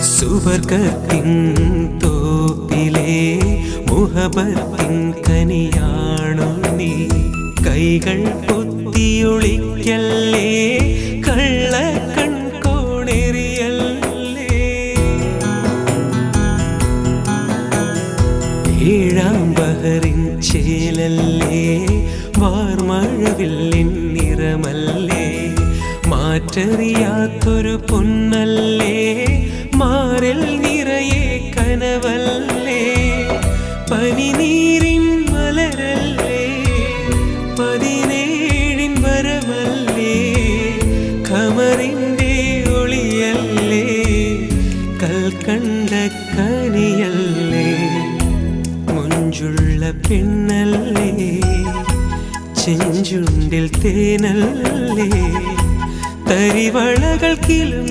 സുവർഗത്തിൻ തോപ്പിലെ മുഹബത്തിൻ കനിയാണു നീ. കൈകൾ പൊത്തിയൊളിക്കല്ലേ, കള്ള കൺകോണെറിയല്ലേ. ഏഴാം ബഹറിൻ ചേലല്ലേ, വാർമഴവില്ലിൻ നിറമല്ലേ. മാറ്ററിയാത്തൊരു പൊന്നല്ലേ, മാറിൽ നിറയെ കനവല്ലേ. പനിനീരിൻ മലരല്ലേ, 17 വരമല്ലേ. ഖമറിൻ്റെ ഒളിയല്ലേ, കൽക്കണ്ട കനിയല്ലേ. മുഞ്ചുള്ള പെണ്ണല്ലേ, ചെഞ്ചുണ്ടിൽ തേനല്ലേ. തരിവളകൾക്കിലും